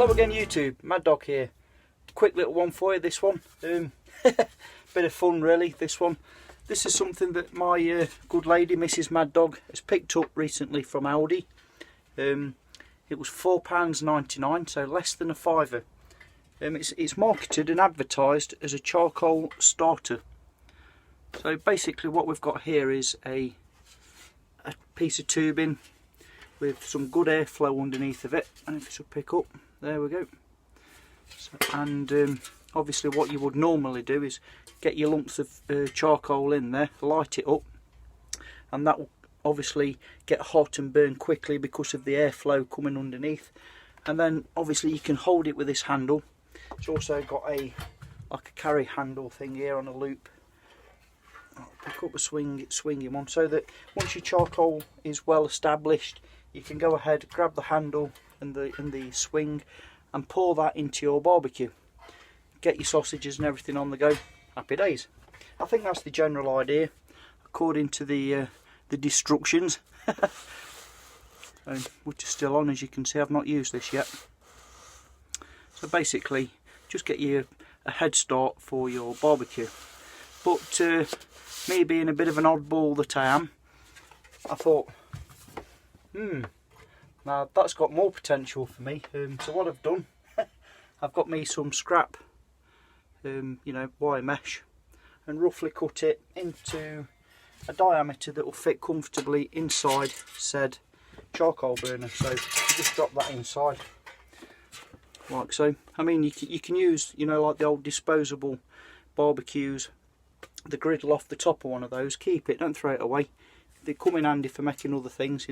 Hello again YouTube, Mad Dog here. Quick little one for you, this one. Bit of fun really, this one. This is something that my good lady, Mrs Mad Dog, has picked up recently from Aldi. It was £4.99, so less than a fiver. It's marketed and advertised as a charcoal starter. So basically what we've got here is a piece of tubing with some good airflow underneath of it, and if it will pick up, there we go. So, and obviously what you would normally do is get your lumps of charcoal in there, light it up, and that will obviously get hot and burn quickly because of the airflow coming underneath. And then obviously you can hold it with this handle. It's also got like a carry handle thing here on a loop. I'll pick up a swinging one, so that once your charcoal is well established, you can go ahead, grab the handle and the swing and pour that into your barbecue. Get your sausages and everything on the go. Happy days. I think that's the general idea according to the instructions. Which is still on, as you can see. I've not used this yet. So basically just get you a head start for your barbecue. But me being a bit of an oddball that I am, I thought, now that's got more potential for me. So what I've done, I've got me some scrap, wire mesh, and roughly cut it into a diameter that will fit comfortably inside said charcoal burner. So just drop that inside, like so. I mean, you can use, like the old disposable barbecues, the griddle off the top of one of those. Keep it, don't throw it away. They come in handy for making other things,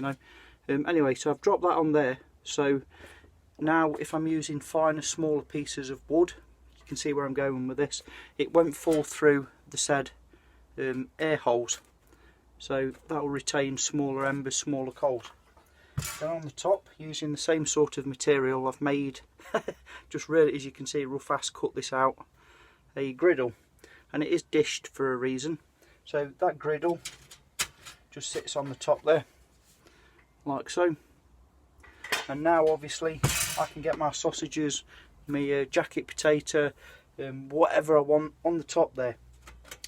Anyway, so I've dropped that on there. So now if I'm using finer, smaller pieces of wood, you can see where I'm going with this. It won't fall through the said air holes. So that will retain smaller embers, smaller coals. Then on the top, using the same sort of material, I've made, just really, as you can see, rough ass cut this out, a griddle. And it is dished for a reason. So that griddle just sits on the top there, like so. And now obviously I can get my sausages, my jacket potato, whatever I want on the top there.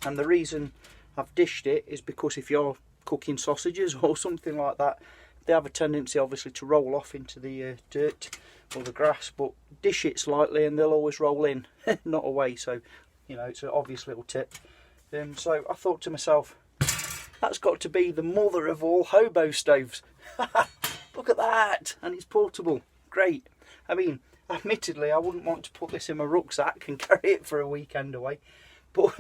And the reason I've dished it is because if you're cooking sausages or something like that, they have a tendency obviously to roll off into the dirt or the grass, but dish it slightly and they'll always roll in, not away. So it's an obvious little tip. So I thought to myself, that's got to be the mother of all hobo stoves. Look at that, and it's portable. Great. I mean, admittedly, I wouldn't want to put this in my rucksack and carry it for a weekend away. But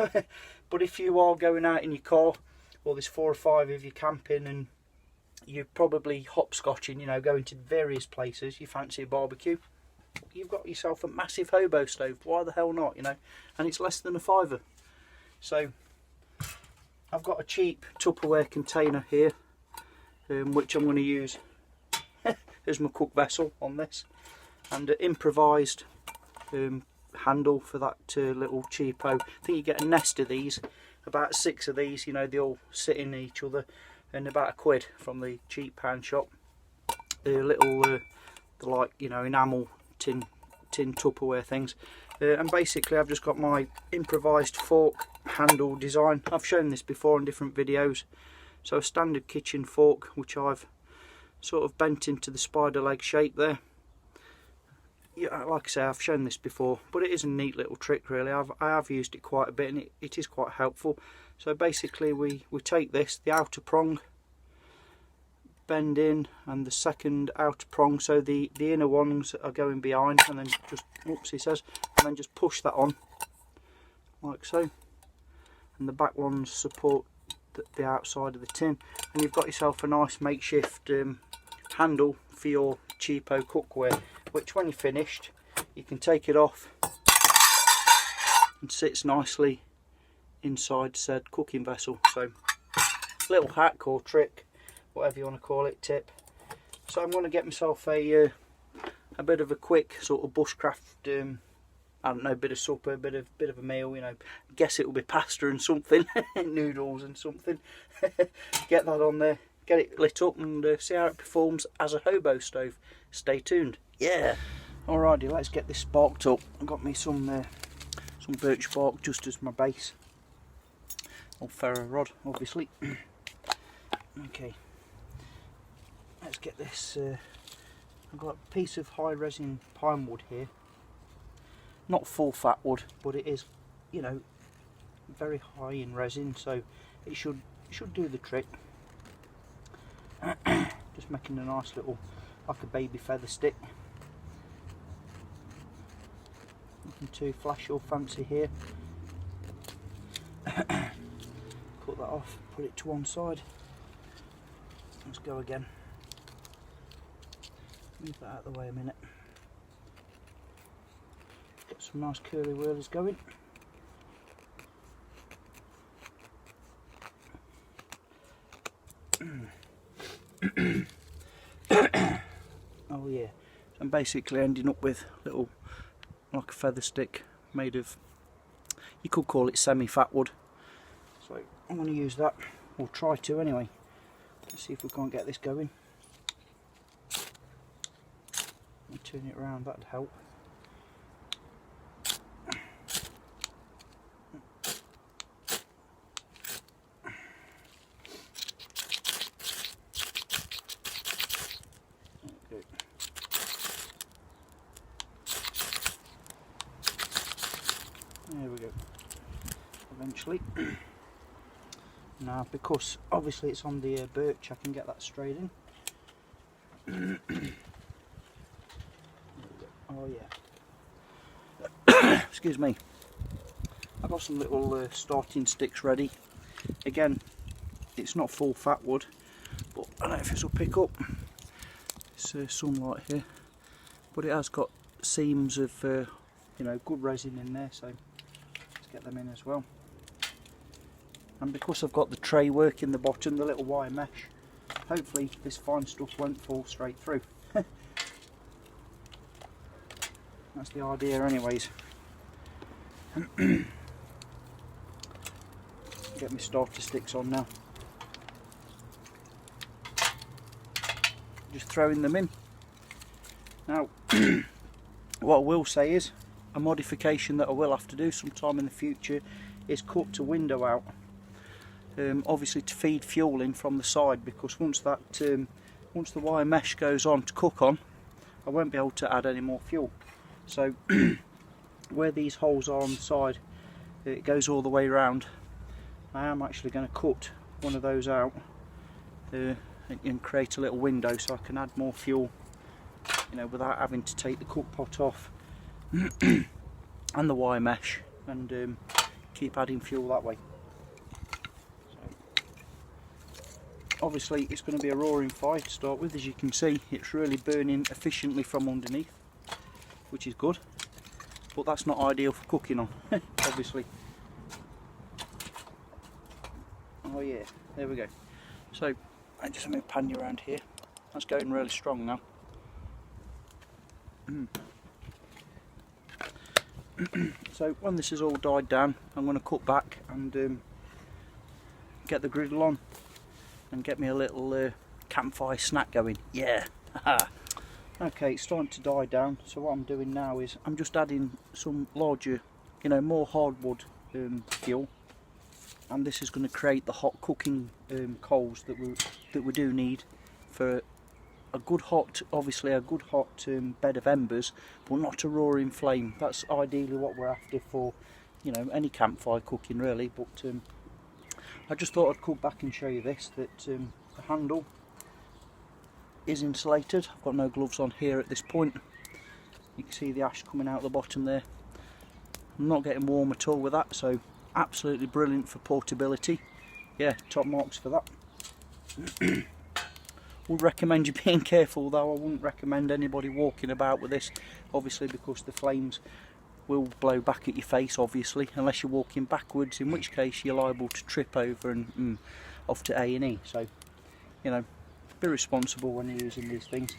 if you are going out in your car, or there's 4 or 5 of you camping, and you're probably hopscotching, going to various places, you fancy a barbecue, you've got yourself a massive hobo stove. Why the hell not, And it's less than a fiver. So I've got a cheap Tupperware container here, which I'm going to use as my cook vessel on this, and an improvised handle for that little cheapo. I think you get a nest of these, about 6 of these, they all sit in each other, and about £1 from the cheap pound shop. The little enamel tin Tupperware things. And basically I've just got my improvised fork handle design. I've shown this before in different videos. So a standard kitchen fork, which I've sort of bent into the spider leg shape there. Yeah, like I say, I've shown this before, but it is a neat little trick really. I have used it quite a bit, and it is quite helpful. So basically we take this, the outer prong, bend in, and the second outer prong, so the inner ones are going behind, and then just, oops, he says, and then just push that on, like so. And the back ones support the outside of the tin, and you've got yourself a nice makeshift handle for your cheapo cookware, which when you're finished you can take it off and sits nicely inside said cooking vessel. So little hack or trick, whatever you want to call it, tip. So I'm going to get myself a bit of a quick sort of bushcraft, I don't know, bit of supper, bit of a meal, I guess it will be pasta and something, noodles and something. Get that on there, get it lit up, and see how it performs as a hobo stove. Stay tuned. Yeah. Alrighty, let's get this sparked up. I've got me some birch bark just as my base. Or ferro rod, obviously. Okay, let's get this. I've got a piece of high resin pine wood here. Not full fat wood, but it is, you know, very high in resin, so it should do the trick. Just making a nice little, like a baby feather stick. Nothing too flashy or fancy here. Cut that off, put it to one side. Let's go again. Move that out of the way a minute. Got some nice curly whirlers going. Oh yeah, so I'm basically ending up with little, like a feather stick made of, you could call it semi-fat wood. So I'm going to use that, or try to anyway. Let's see if we can't get this going. Turn it around, that'd help. Okay. There we go. Eventually. Now, because obviously it's on the birch, I can get that straight in. Oh yeah. Excuse me. I've got some little starting sticks ready. Again, it's not full fat wood, but I don't know if this will pick up. It's sunlight here, but it has got seams of you know, good resin in there, so let's get them in as well. And because I've got the tray work in the bottom, the little wire mesh, hopefully this fine stuff won't fall straight through. That's the idea anyways. Get my starter sticks on now. Just throwing them in. Now, what I will say is, a modification that I will have to do sometime in the future is cut a window out. Obviously to feed fuel in from the side, because once that once the wire mesh goes on to cook on, I won't be able to add any more fuel. So where these holes are on the side, it goes all the way around. I am actually going to cut one of those out and create a little window so I can add more fuel, you know, without having to take the cook pot off and the wire mesh, and keep adding fuel that way. Obviously it's going to be a roaring fire to start with. As you can see, it's really burning efficiently from underneath, which is good, but that's not ideal for cooking on. Obviously. Oh yeah, there we go. So I just move pan you around here. That's going really strong now. So when this is all died down, I'm going to cut back and get the griddle on and get me a little campfire snack going. Yeah. Okay, it's starting to die down, so what I'm doing now is I'm just adding some larger, you know, more hardwood fuel, and this is going to create the hot cooking coals that we do need for a good hot, obviously a good hot bed of embers, but not a roaring flame. That's ideally what we're after for, you know, any campfire cooking really. But I just thought I'd come back and show you this, that the handle is insulated. I've got no gloves on here at this point. You can see the ash coming out the bottom there. I'm not getting warm at all with that, so absolutely brilliant for portability. Yeah, top marks for that. Would recommend you being careful though. I wouldn't recommend anybody walking about with this, obviously, because the flames will blow back at your face, obviously, unless you're walking backwards, in which case you're liable to trip over and off to A&E. So, you know, be responsible when you're using these things.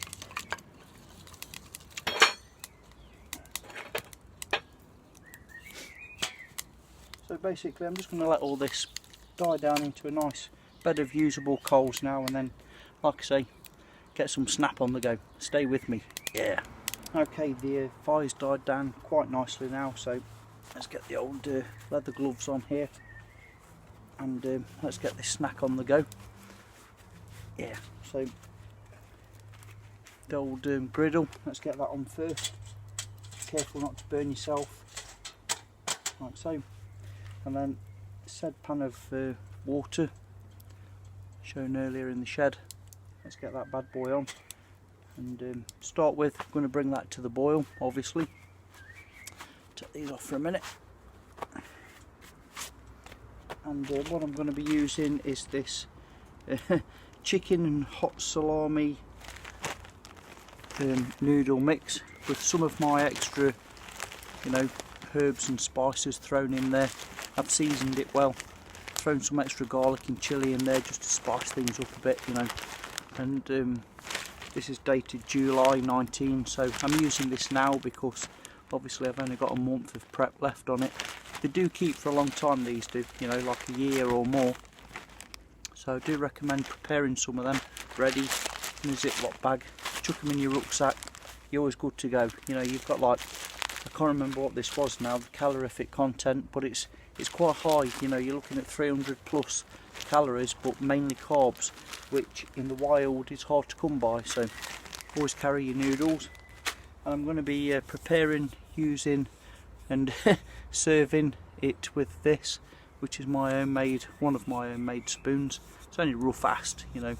So basically I'm just going to let all this die down into a nice bed of usable coals now, and then, like I say, get some snap on the go. Stay with me. Yeah. Okay, the fire's died down quite nicely now, so let's get the old leather gloves on here and let's get this snack on the go. Yeah, so the old griddle, let's get that on first. Careful not to burn yourself, like so. And then said pan of water shown earlier in the shed. Let's get that bad boy on and start with, I'm going to bring that to the boil, obviously. Take these off for a minute. And what I'm going to be using is this chicken and hot salami noodle mix with some of my extra, you know, herbs and spices thrown in there. I've seasoned it well, thrown some extra garlic and chilli in there just to spice things up a bit, you know. And this is dated July 19, so I'm using this now because obviously I've only got a month of prep left on it. They do keep for a long time, these do, you know, like a year or more. So I do recommend preparing some of them ready in a Ziploc bag. Chuck them in your rucksack, you're always good to go. You know, you've got like, I can't remember what this was now, the calorific content, but it's quite high. You know, you're looking at 300 plus calories, but mainly carbs, which in the wild is hard to come by. So always carry your noodles. And I'm going to be preparing, using and serving it with this, which is my own made, one of my own made spoons. It's only rough fast, you know,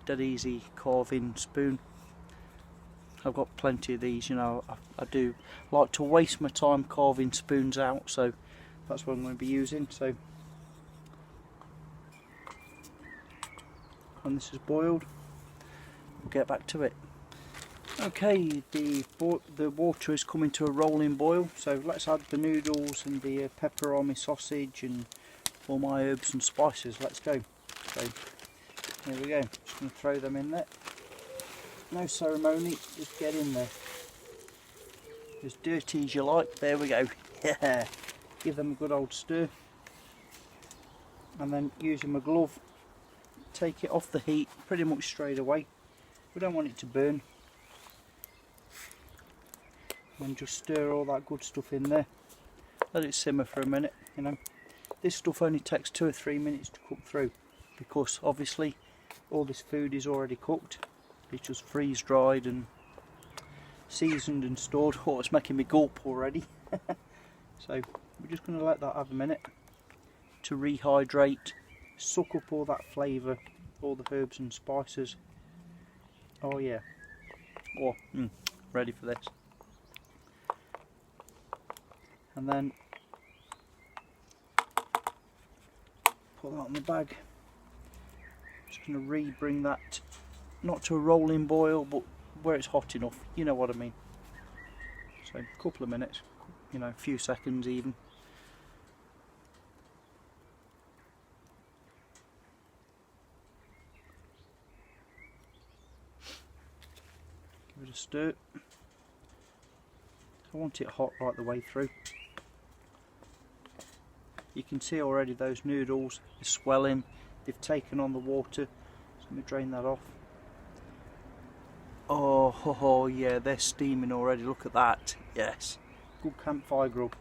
dead easy carving spoon. I've got plenty of these, you know. I do like to waste my time carving spoons out, so that's what I'm going to be using. So, and this is boiled, we'll get back to it. Okay, the water is coming to a rolling boil, so let's add the noodles and the pepperoni sausage and all my herbs and spices. Let's go. So here we go, just going to throw them in there. No ceremony, just get in there. As dirty as you like, there we go. Yeah, give them a good old stir. And then using my glove, take it off the heat pretty much straight away. We don't want it to burn. And just stir all that good stuff in there. Let it simmer for a minute, you know. This stuff only takes 2 or 3 minutes to cook through, because obviously all this food is already cooked. It's just freeze dried and seasoned and stored. Oh, it's making me gulp already. So we're just going to let that have a minute to rehydrate, suck up all that flavour, all the herbs and spices. Oh yeah. Oh, ready for this. And then put that on the bag. Just going to re-bring that, not to a rolling boil, but where it's hot enough, you know what I mean. So a couple of minutes, you know, a few seconds even. Give it a stir. I want it hot right the way through. You can see already those noodles are swelling, they've taken on the water. So let me drain that off. Oh yeah, they're steaming already, look at that. Yes, good campfire grub.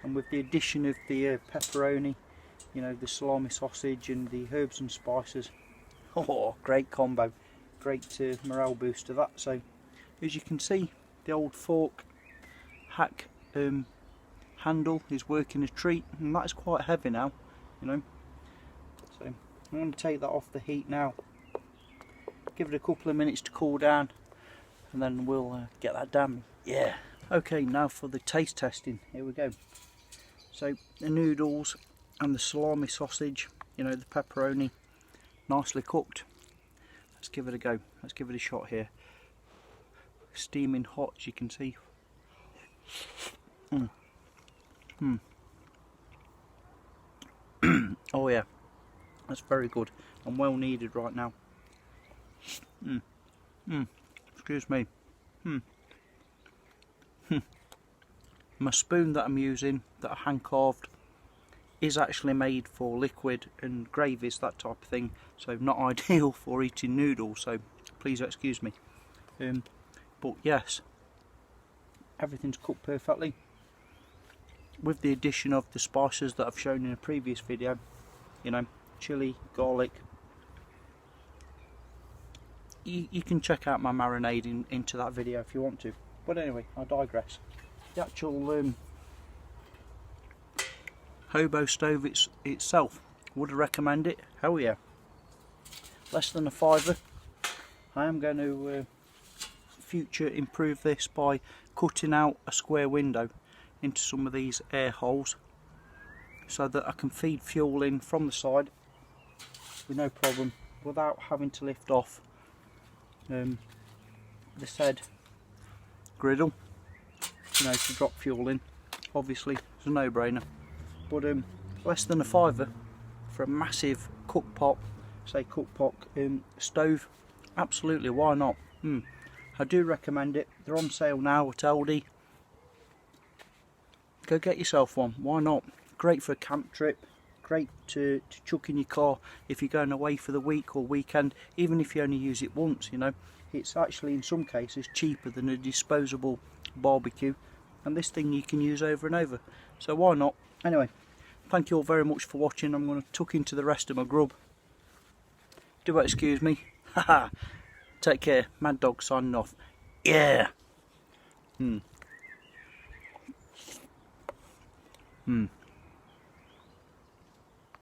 And with the addition of the pepperoni, you know, the salami sausage and the herbs and spices, oh, great combo, great morale booster that. So as you can see, the old fork hack handle is working a treat, and that's quite heavy now, you know. So I'm going to take that off the heat now, give it a couple of minutes to cool down, and then we'll get that done. Yeah. Okay, now for the taste testing. Here we go. So the noodles and the salami sausage, you know, the pepperoni, nicely cooked. Let's give it a go. Let's give it a shot here. Steaming hot, as you can see. Oh yeah, that's very good and well needed right now. Excuse me. My spoon that I'm using, that I hand carved, is actually made for liquid and gravies, that type of thing, so not ideal for eating noodles, so please excuse me. But yes, everything's cooked perfectly, with the addition of the spices that I've shown in a previous video, you know, chilli, garlic. You can check out my marinade into that video if you want to, but anyway, I digress. The actual hobo stove itself, would I recommend it? Hell yeah. Less than a £5. I am going to future improve this by cutting out a square window into some of these air holes so that I can feed fuel in from the side with no problem, without having to lift off the said griddle, you know, to drop fuel in. Obviously it's a no-brainer, but less than a £5 for a massive cookpot, say cookpot stove, absolutely, why not? I do recommend it. They're on sale now at Aldi. Go get yourself one, why not? Great for a camp trip, great to chuck in your car if you're going away for the week or weekend, even if you only use it once, you know. It's actually in some cases cheaper than a disposable barbecue, and this thing you can use over and over, so why not? Anyway, thank you all very much for watching. I'm going to tuck into the rest of my grub. Do excuse me. Haha. Take care. Mad Dog signing off. Yeah.